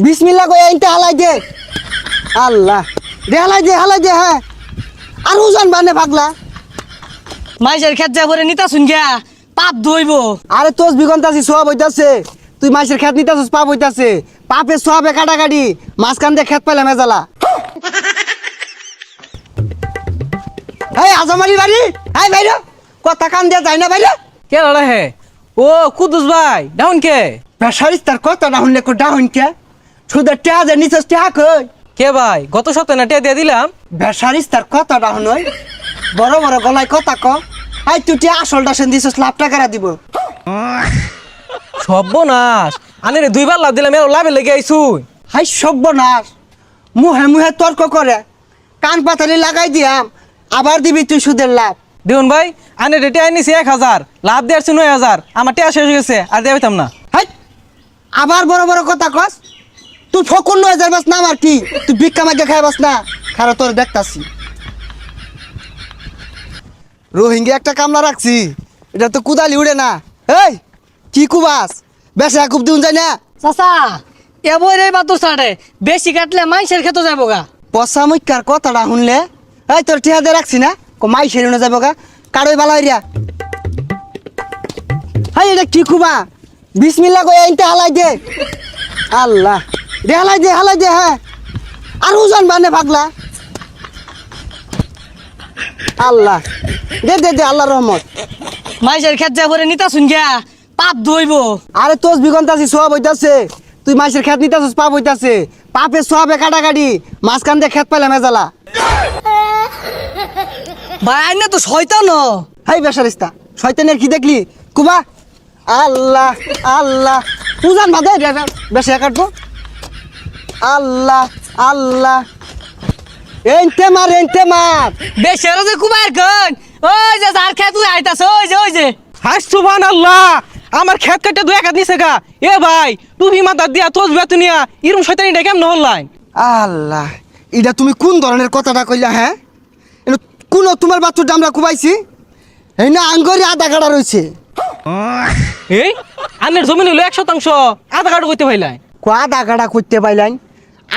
বিসমিল্লাহ কই আইনতে হালাই দে। আল্লাহ দে হালাই দে হ্যাঁ। আর ওজন বানে পাগলা। মাইসের খেত যা করে নিতা শুন গিয়া পাপ ধইব। আরে তোস বিগন্তাছি সব হইতাছে। তুই মাইসের খেত নিতাছিস পাপ হইতাছে। পাপে সবে কাটাকাটি মাঝখান দিয়ে খেত পাইলে মেজালা। এই আজমারি বাড়ি এই বাইরে কথা কান দিয়া যায় না বাইরে। কে লড়া হে ও কুদুস ভাই ডাউন কে বেসারিস তার কথা না শুনলে কো ডাউন কে সুদের টেয়া যে নিছস টেয়া কই কে ভাই গত সপ্তাহে না টিয়া দিয়ে দিলাম। বেসারিস তার কথা ডাউন হই বড় বড় গলায় কথা ক। আই তুই টিয়া আসলটা সেন দিছস লাভ টাকা দিব। সর্বনাশ আনে দুইবার লাভ দিলাম এর লাভে লেগে আইছু। হাই সর্বনাশ মুহে মুহে তর্ক করে কান পাতালি লাগাই দিয়াম আবার দিবি তুই সুদের লাভ। দেখুন ভাই আনে রেটে আইনিছি 1000 লাভ দিয়ে আসছে 9000 আমার টিয়া শেষ হয়ে গেছে আর দিয়ে পাইতাম না। হাই আবার বড় বড় কথা কস তুই ফকুন 9000 বাস না আমার কি তুই ভিক্ষা মাগে খাই বাস না খারা তোর দেখতাছি। রোহিঙ্গা একটা কামলা রাখছি এটা তো কুদালি উড়ে না। এই কি কুবাস বেশা খুব দিন যায় না চাচা এবরে বাতুর ছাড়ে বেশি কাটলে মাইসের খেতে যাবো গা। পচা মুখার কথাটা শুনলে এই তোর টিহা দিয়ে রাখছি না মাই সেরে যাবো গা কারোই বালা হইয়া। হাই এটা কি কুবা বিসমিল্লাহ কই আইনতে হালাই দে। আল্লাহ দে হালাই দে হ্যাঁ। আর ওজন বানে পাগলা। আল্লাহ দে আল্লাহর রহমত। মাইসের খেত যা করে নিতা শুন গিয়া পাপ ধইব। আরে তোস বিগন্তাছি সব হইতাছে। তুই মাইসের খেত নিতাছিস পাপ হইতাছে। পাপে সবে কাটাকাটি মাঝখান দিয়ে খেত পাইলে মেজালা। ভাই আইনে তো শয়তান। হাই বেসারিস্তা শয়তানের কি দেখলি কুবা। আল্লাহ আল্লাহ উজান বাদে বেশি কাটবো। আল্লাহ আল্লাহ এনতে মার বেশি যে কুমার কন ওই যে যার খেত তুই আইতাছ ওই যে হাই সুবহানাল্লাহ আমার খেত কাটে 2 টাকা দিছে গা। এ ভাই টুপি মাথা দিয়া তোজ বেতুনিয়া ইরম শয়তানি ডেকেম নহল্লাই। আল্লাহ এটা তুমি কোন ধরনের কথাটা কইলা হ্যাঁ কোন তোমার বাচ্চুর আমরা কুবাইছি এই না আঙ্গরি আধা কাটা রয়েছে। এই আনের জমি হইলো 1% আধা কাটা কইতে ভাইলাই। আধা কাটা করতে পাইলাম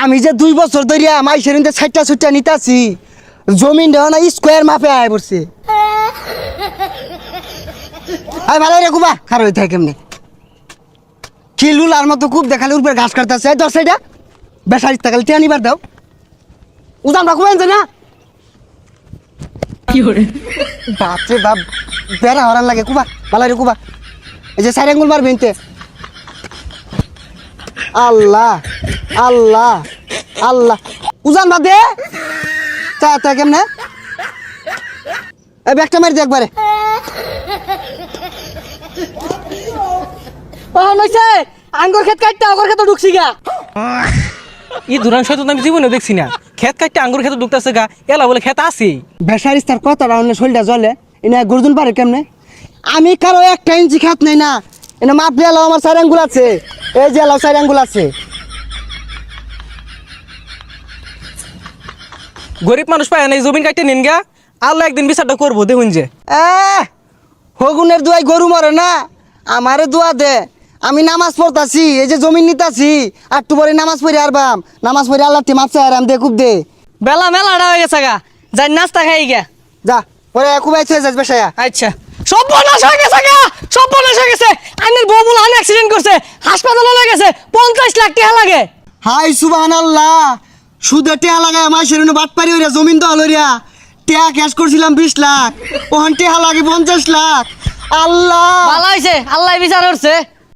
আমি যে 2 বছর ধরিয়া মাইসের ছাইটা ছুটটা নিতাছি জমিন দেওয়া না স্কোয়ার মাপে আয় পড়ছে। আয় ভালো রে কুবা খার হয়ে থাকে কেমনে কি লুলার মতো খুব দেখালে উপরে ঘাস কাটতেছে দশ সাইডা বেসারিস থাকলে টিয়া নিবার দাও উজান রাখবেন যে না বাপরে বাপ বেড়া হরান লাগে কুবা ভালো রে কুবা এই যে সাইড আঙ্গুল মারবেন তে। আল্লাহ আল্লাহ আল্লাহ উজান বাদে চা কেমনে এই ব্যাগটা মারি দে একবারে। ও নইছে আঙ্গুর খেত কাটতে আগর খেতে ঢুকছি গা। ই দুরান শয়তান আমি জীবনে দেখছি না। খেত কাটতে আঙ্গুর খেতে ঢুকতেছে গা এলা বলে খেত আছে। বেসারিস তার কথাটা অন্য শরীরটা জ্বলে এনে গর্দুন পারে কেমনে আমি কারো 1 ইঞ্চি খাত নেই না এনে মাপ দিয়ে এলাও আমার 4 আঙ্গুল আছে এই যে এলাও 4 আঙ্গুল আছে। গরিব মানুষ পায় না এই জমিন কাটতে নিন গা আল্লাহ একদিন বিচারটা করবো দেখুন যে। হগুনের দুয়াই গরু মরে না আমারে দোয়া দে আমি নামাজ পড়তাছি এই যে জমিন নিতাছি আর একটু পরে নামাজ পড়ি আরবাম নামাজ পড়ি আল্লাহ মাপ চাই আরাম দে খুব দে বেলা মেলাটা হয়ে গেছে গা যাই নাস্তা খাই গা যা পরে খুবাই ছয় যাস বেসায়া। আচ্ছা সব বনাশ হয়ে গেছে গা সব বনাশ হয়ে গেছে আইনের বউ বলে অ্যাক্সিডেন্ট করছে হাসপাতালে হয়ে গেছে 50 লাখ টাকা লাগে। হাই সুবহানাল্লাহ সুদে টেয়া লাগায় মাসের বাট পারি ওরা জমিন দল হইয়া টেয়া ক্যাশ করছিলাম 20 লাখ ওখান টেয়া লাগে 50 লাখ। আল্লাহ ভালো হয়েছে আল্লাহ বিচার করছে।